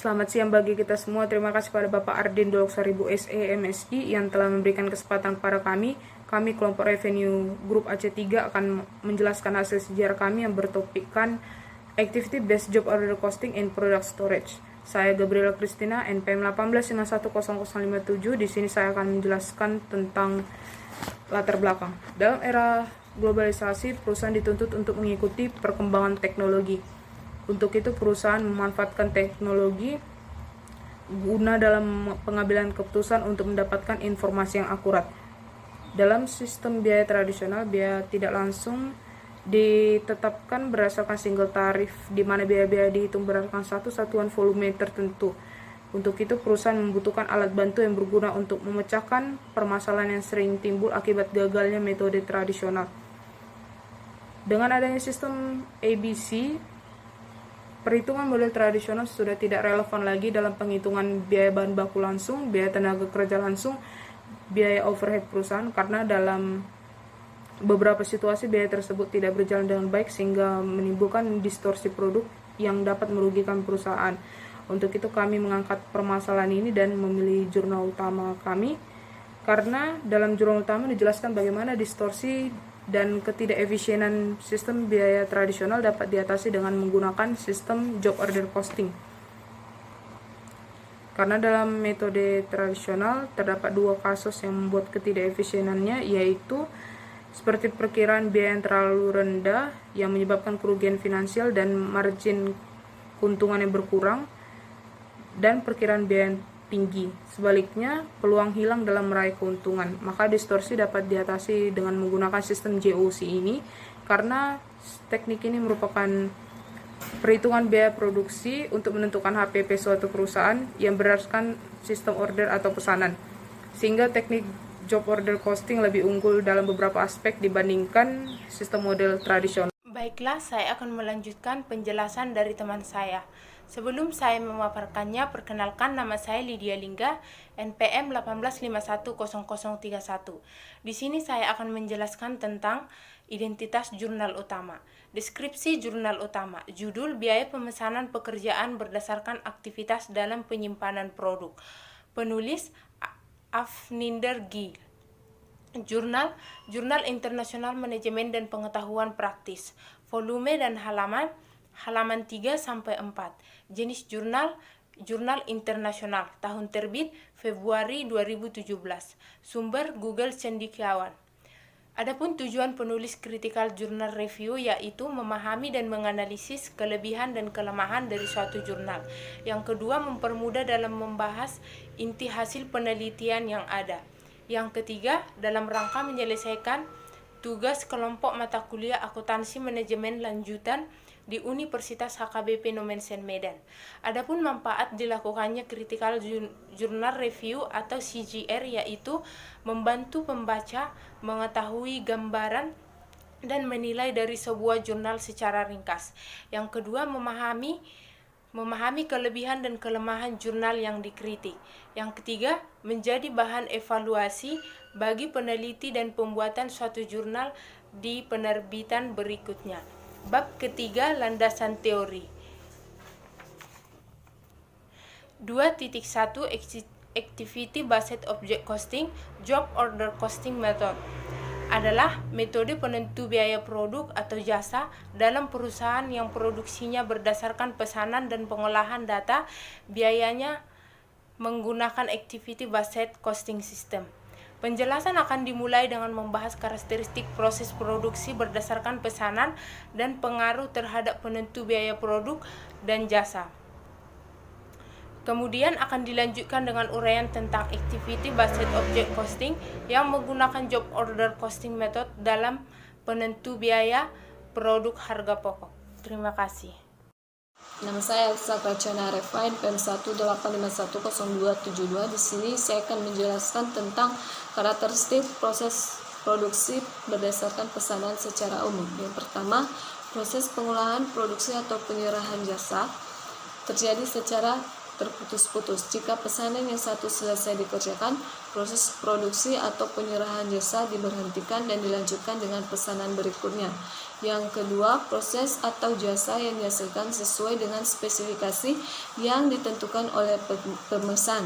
Selamat siang bagi kita semua. Terima kasih pada Bapak Ardin Dolok Saribu SE MSI yang telah memberikan kesempatan kepada kami. Kami kelompok Revenue Group AC3 akan menjelaskan hasil sejarah kami yang bertopikkan Activity Based Job Order Costing and Product Storage. Saya Gabriela Christina, NPM 18510057. Di sini saya akan menjelaskan tentang latar belakang. Dalam era globalisasi, perusahaan dituntut untuk mengikuti perkembangan teknologi. Untuk itu perusahaan memanfaatkan teknologi guna dalam pengambilan keputusan untuk mendapatkan informasi yang akurat. Dalam sistem biaya tradisional, biaya tidak langsung ditetapkan berdasarkan single tarif, di mana biaya-biaya dihitung berdasarkan satu satuan volume tertentu. Untuk itu perusahaan membutuhkan alat bantu yang berguna untuk memecahkan permasalahan yang sering timbul akibat gagalnya metode tradisional. Dengan adanya sistem ABC, perhitungan model tradisional sudah tidak relevan lagi dalam penghitungan biaya bahan baku langsung, biaya tenaga kerja langsung, biaya overhead perusahaan, karena dalam beberapa situasi biaya tersebut tidak berjalan dengan baik sehingga menimbulkan distorsi produk yang dapat merugikan perusahaan. Untuk itu kami mengangkat permasalahan ini dan memilih jurnal utama kami, karena dalam jurnal utama dijelaskan bagaimana distorsi dan ketidakefisienan sistem biaya tradisional dapat diatasi dengan menggunakan sistem job order costing. Karena dalam metode tradisional terdapat dua kasus yang membuat ketidakefisienannya, yaitu seperti perkiraan biaya yang terlalu rendah yang menyebabkan kerugian finansial dan margin keuntungan yang berkurang, dan perkiraan biaya yang tinggi. Sebaliknya, peluang hilang dalam meraih keuntungan. Maka distorsi dapat diatasi dengan menggunakan sistem JOC ini, karena teknik ini merupakan perhitungan biaya produksi untuk menentukan HPP suatu perusahaan yang berdasarkan sistem order atau pesanan. Sehingga teknik job order costing lebih unggul dalam beberapa aspek dibandingkan sistem model tradisional. Baiklah, saya akan melanjutkan penjelasan dari teman saya. Sebelum saya memaparkannya, perkenalkan, nama saya Lydia Lingga, NPM 18510031. Di sini saya akan menjelaskan tentang identitas jurnal utama. Deskripsi jurnal utama. Judul: biaya pemesanan pekerjaan berdasarkan aktivitas dalam penyimpanan produk. Penulis: Avninder Gill. Jurnal Internasional Manajemen dan Pengetahuan Praktis. Volume dan halaman 3 sampai 4. Jenis jurnal internasional. Tahun terbit Februari 2017. Sumber Google Cendekiawan. Adapun tujuan penulis critical journal review yaitu memahami dan menganalisis kelebihan dan kelemahan dari suatu jurnal. Yang kedua, mempermudah dalam membahas inti hasil penelitian yang ada. Yang ketiga, dalam rangka menyelesaikan tugas kelompok mata kuliah akuntansi manajemen lanjutan di Universitas HKBP Nomensen Medan. Adapun manfaat dilakukannya critical journal review atau CJR yaitu membantu pembaca mengetahui gambaran dan menilai dari sebuah jurnal secara ringkas. Yang kedua, memahami kelebihan dan kelemahan jurnal yang dikritik. Yang ketiga, menjadi bahan evaluasi bagi peneliti dan pembuatan suatu jurnal di penerbitan berikutnya. Bab ketiga, landasan teori. 2.1 Activity Based Object Costing Job Order Costing Method adalah metode penentu biaya produk atau jasa dalam perusahaan yang produksinya berdasarkan pesanan dan pengolahan data biayanya menggunakan Activity Based Costing System. Penjelasan akan dimulai dengan membahas karakteristik proses produksi berdasarkan pesanan dan pengaruh terhadap penentu biaya produk dan jasa. Kemudian akan dilanjutkan dengan uraian tentang Activity Based Object Costing yang menggunakan Job Order Costing Method dalam penentu biaya produk harga pokok. Terima kasih. Nama saya Elsa Kracana Refine, PM 185100272. Di sini saya akan menjelaskan tentang karakteristik proses produksi berdasarkan pesanan secara umum. Yang pertama, proses pengolahan produksi atau penyerahan jasa terjadi secara terputus-putus. Jika pesanan yang satu selesai dikerjakan, proses produksi atau penyerahan jasa diberhentikan dan dilanjutkan dengan pesanan berikutnya. Yang kedua, proses atau jasa yang dihasilkan sesuai dengan spesifikasi yang ditentukan oleh pemesan.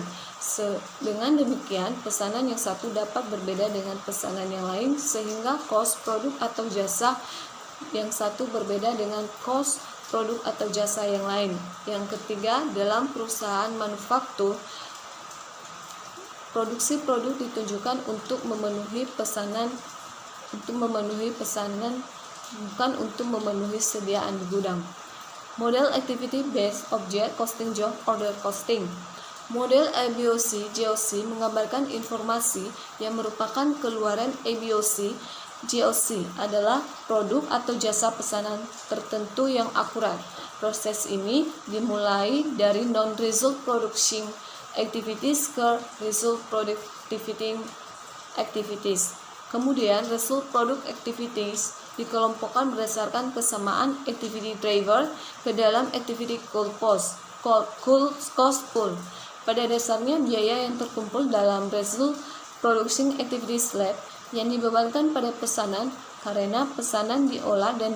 Dengan demikian, pesanan yang satu dapat berbeda dengan pesanan yang lain, sehingga cost produk atau jasa yang satu berbeda dengan cost produk atau jasa yang lain. Yang ketiga, dalam perusahaan manufaktur, produksi produk ditunjukkan untuk memenuhi pesanan, bukan untuk memenuhi sediaan di gudang. Model Activity Based Object Costing Job Order Costing. Model ABOC GOC menggambarkan informasi yang merupakan keluaran ABOC GOC adalah produk atau jasa pesanan tertentu yang akurat. Proses ini dimulai dari non-result production activities ke result productivity activities. Kemudian result product activities dikelompokkan berdasarkan kesamaan activity driver ke dalam activity cost pool. Pada dasarnya, biaya yang terkumpul dalam result production activities lab yang dibebankan pada pesanan karena pesanan diolah dan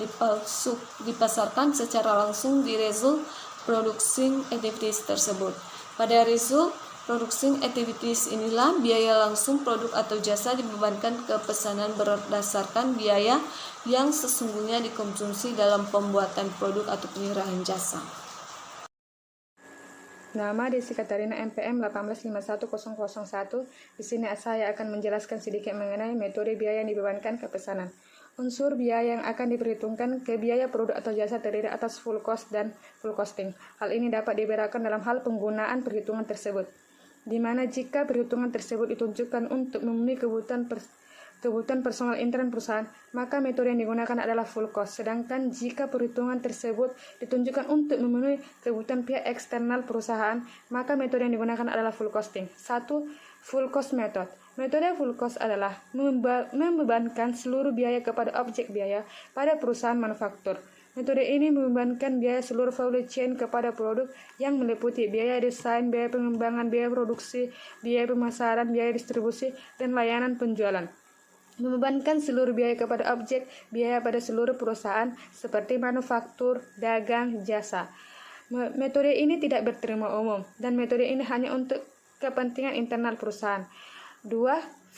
dipasarkan secara langsung di result producing activities tersebut. Pada result producing activities inilah biaya langsung produk atau jasa dibebankan ke pesanan berdasarkan biaya yang sesungguhnya dikonsumsi dalam pembuatan produk atau penyerahan jasa. Nama Desi Katarina MPM 1851001. Di sini saya akan menjelaskan sedikit mengenai metode biaya yang dibebankan ke pesanan. Unsur biaya yang akan diperhitungkan ke biaya produk atau jasa terdiri atas full cost dan full costing. Hal ini dapat dibedakan dalam hal penggunaan perhitungan tersebut, di mana jika perhitungan tersebut ditunjukkan untuk memenuhi kebutuhan personal intern perusahaan, maka metode yang digunakan adalah full cost. Sedangkan jika perhitungan tersebut ditunjukkan untuk memenuhi kebutuhan pihak eksternal perusahaan, maka metode yang digunakan adalah full costing. 1. Full cost method. Metode full cost adalah membebankan seluruh biaya kepada objek biaya pada perusahaan manufaktur. Metode ini membebankan biaya seluruh value chain kepada produk yang meliputi biaya desain, biaya pengembangan, biaya produksi, biaya pemasaran, biaya distribusi, dan layanan penjualan. Membebankan seluruh biaya kepada objek biaya pada seluruh perusahaan seperti manufaktur, dagang, jasa. Metode ini tidak berterima umum dan metode ini hanya untuk kepentingan internal perusahaan. 2.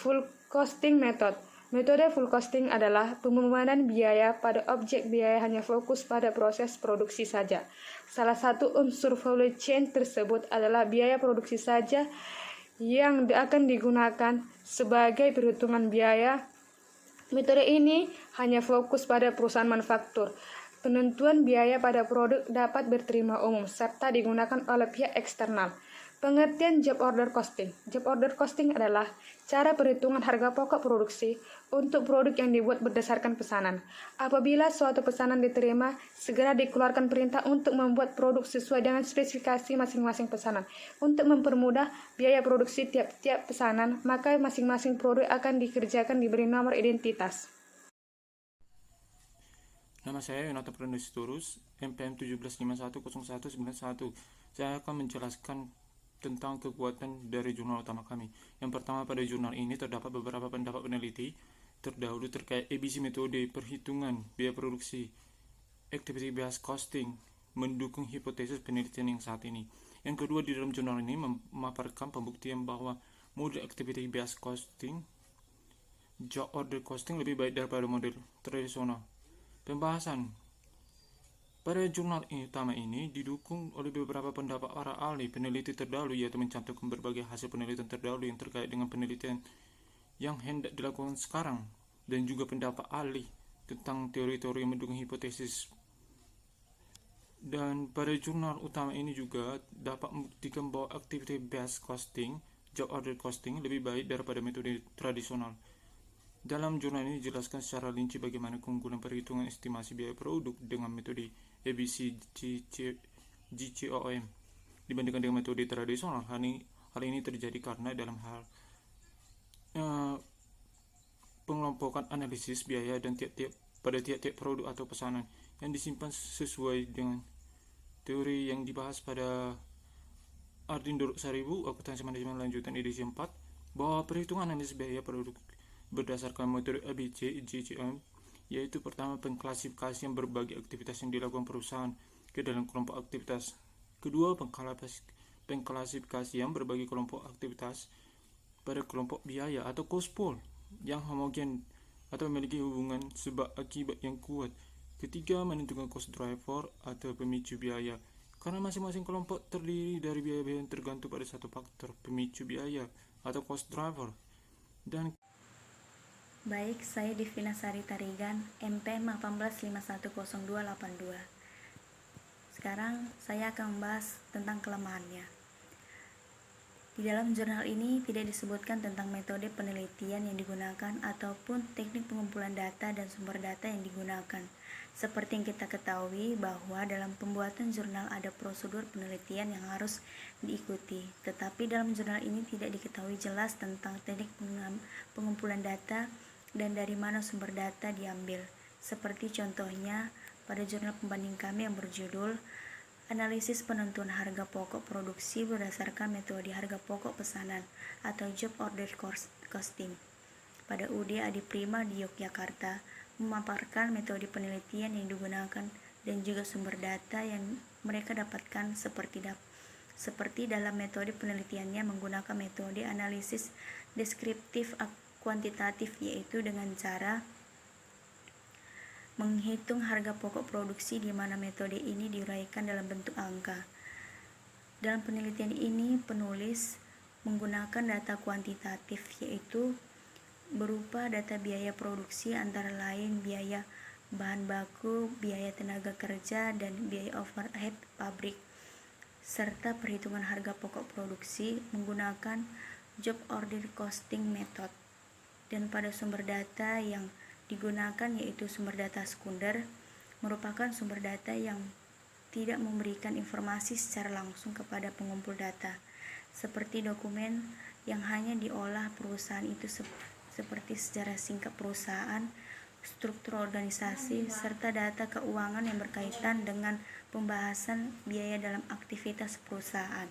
Full costing method. Metode full costing adalah pembebanan biaya pada objek biaya hanya fokus pada proses produksi saja. Salah satu unsur value chain tersebut adalah biaya produksi saja yang akan digunakan sebagai perhitungan biaya. Metode ini hanya fokus pada perusahaan manufaktur. Penentuan biaya pada produk dapat berterima umum serta digunakan oleh pihak eksternal. Pengertian job order costing. Job order costing adalah cara perhitungan harga pokok produksi untuk produk yang dibuat berdasarkan pesanan. Apabila suatu pesanan diterima, segera dikeluarkan perintah untuk membuat produk sesuai dengan spesifikasi masing-masing pesanan. Untuk mempermudah biaya produksi tiap-tiap pesanan, maka masing-masing produk akan dikerjakan diberi nomor identitas. Nama saya Yonatan Pranesitorus, MPM 17510191. Saya akan menjelaskan tentang kekuatan dari jurnal utama kami. Yang pertama, pada jurnal ini terdapat beberapa pendapat peneliti terdahulu terkait ABC metode perhitungan biaya produksi, activity based costing, mendukung hipotesis penelitian yang saat ini. Yang kedua, di dalam jurnal ini memaparkan pembuktian bahwa model activity based costing, job order costing lebih baik daripada model tradisional. Pembahasan pada jurnal utama ini didukung oleh beberapa pendapat para ahli peneliti terdahulu, yaitu mencantumkan berbagai hasil penelitian terdahulu yang terkait dengan penelitian yang hendak dilakukan sekarang, dan juga pendapat ahli tentang teori-teori yang mendukung hipotesis. Dan pada jurnal utama ini juga dapat membuktikan bahwa activity based costing, job order costing, lebih baik daripada metode tradisional. Dalam jurnal ini dijelaskan secara rinci bagaimana keunggulan perhitungan estimasi biaya produk dengan metode ABC GCOM dibandingkan dengan metode tradisional. Hal ini terjadi karena dalam hal pengelompokan analisis biaya dan tiap-tiap produk atau pesanan yang disimpan sesuai dengan teori yang dibahas pada Ardin 1000, Akuntansi Manajemen Lanjutan edisi 4, bahwa perhitungan analisis biaya produk berdasarkan metode ABC JCM, yaitu pertama pengklasifikasian berbagai aktivitas yang dilakukan perusahaan ke dalam kelompok aktivitas. Kedua, pengklasifikasian berbagai kelompok aktivitas pada kelompok biaya atau cost pool yang homogen atau memiliki hubungan sebab akibat yang kuat. Ketiga, menentukan cost driver atau pemicu biaya, karena masing-masing kelompok terdiri dari biaya-biaya yang tergantung pada satu faktor, pemicu biaya atau cost driver. Dan Baik, saya Divina Sari Tarigan, MPM 18510282. Sekarang saya akan membahas tentang kelemahannya. Di dalam jurnal ini tidak disebutkan tentang metode penelitian yang digunakan ataupun teknik pengumpulan data dan sumber data yang digunakan. Seperti yang kita ketahui bahwa dalam pembuatan jurnal ada prosedur penelitian yang harus diikuti, tetapi dalam jurnal ini tidak diketahui jelas tentang teknik pengumpulan data dan dari mana sumber data diambil. Seperti contohnya pada jurnal pembanding kami yang berjudul Analisis Penentuan Harga Pokok Produksi berdasarkan metode harga pokok pesanan atau Job Order Costing pada UD Adi Prima di Yogyakarta, memaparkan metode penelitian yang digunakan dan juga sumber data yang mereka dapatkan seperti dalam metode penelitiannya menggunakan metode analisis deskriptif kuantitatif, yaitu dengan cara menghitung harga pokok produksi di mana metode ini diuraikan dalam bentuk angka. Dalam penelitian ini penulis menggunakan data kuantitatif, yaitu berupa data biaya produksi antara lain biaya bahan baku, biaya tenaga kerja, dan biaya overhead pabrik, serta perhitungan harga pokok produksi menggunakan Job Order Costing Method. Dan pada sumber data yang digunakan yaitu sumber data sekunder, merupakan sumber data yang tidak memberikan informasi secara langsung kepada pengumpul data, seperti dokumen yang hanya diolah perusahaan itu seperti sejarah singkat perusahaan, struktur organisasi, serta data keuangan yang berkaitan dengan pembahasan biaya dalam aktivitas perusahaan.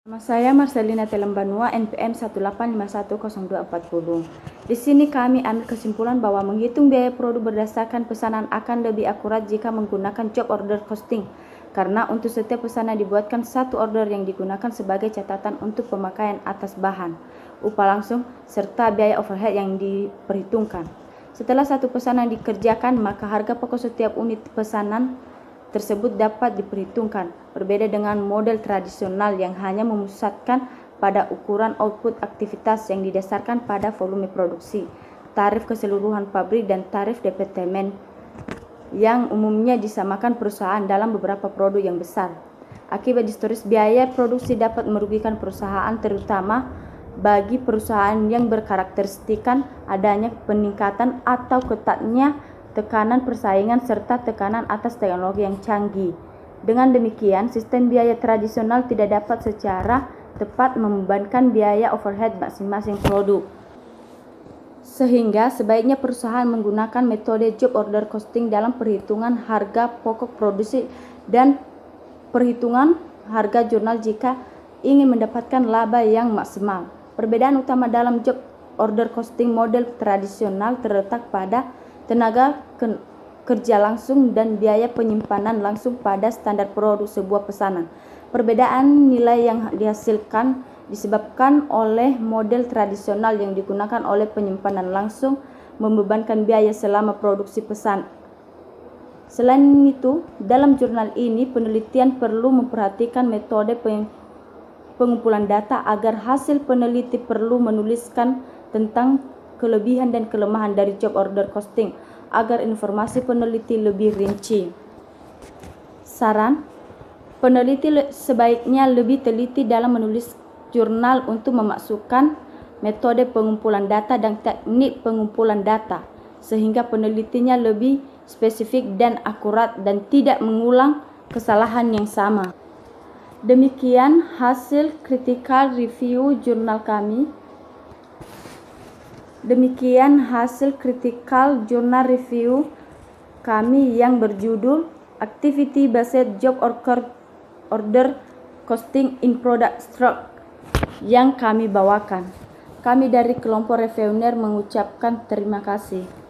Nama saya Marcelina Telembanua, NPM 1851024. Di sini kami ambil kesimpulan bahwa menghitung biaya produk berdasarkan pesanan akan lebih akurat jika menggunakan job order costing, karena untuk setiap pesanan dibuatkan satu order yang digunakan sebagai catatan untuk pemakaian atas bahan, upah langsung, serta biaya overhead yang diperhitungkan. Setelah satu pesanan dikerjakan, maka harga pokok setiap unit pesanan tersebut dapat diperhitungkan. Berbeda dengan model tradisional yang hanya memusatkan pada ukuran output aktivitas yang didasarkan pada volume produksi, tarif keseluruhan pabrik, dan tarif departemen yang umumnya disamakan perusahaan dalam beberapa produk yang besar. Akibat historis biaya produksi dapat merugikan perusahaan, terutama bagi perusahaan yang berkarakteristikan adanya peningkatan atau ketatnya tekanan persaingan serta tekanan atas teknologi yang canggih. Dengan demikian, sistem biaya tradisional tidak dapat secara tepat membebankan biaya overhead masing-masing produk. Sehingga sebaiknya perusahaan menggunakan metode job order costing dalam perhitungan harga pokok produksi dan perhitungan harga jurnal jika ingin mendapatkan laba yang maksimal. Perbedaan utama dalam job order costing model tradisional terletak pada tenaga kerja langsung dan biaya penyimpanan langsung pada standar produk sebuah pesanan. Perbedaan nilai yang dihasilkan disebabkan oleh model tradisional yang digunakan oleh penyimpanan langsung membebankan biaya selama produksi pesan. Selain itu, dalam jurnal ini penelitian perlu memperhatikan metode pengumpulan data agar hasil peneliti perlu menuliskan tentang kelebihan dan kelemahan dari job order costing agar informasi peneliti lebih rinci. Saran, peneliti sebaiknya lebih teliti dalam menulis jurnal untuk memasukkan metode pengumpulan data dan teknik pengumpulan data, sehingga penelitinya lebih spesifik dan akurat dan tidak mengulang kesalahan yang sama. Demikian hasil critical review jurnal kami. Demikian hasil critical journal review kami yang berjudul Activity Based Job Order costing in product structure yang kami bawakan. Kami dari kelompok revenue mengucapkan terima kasih.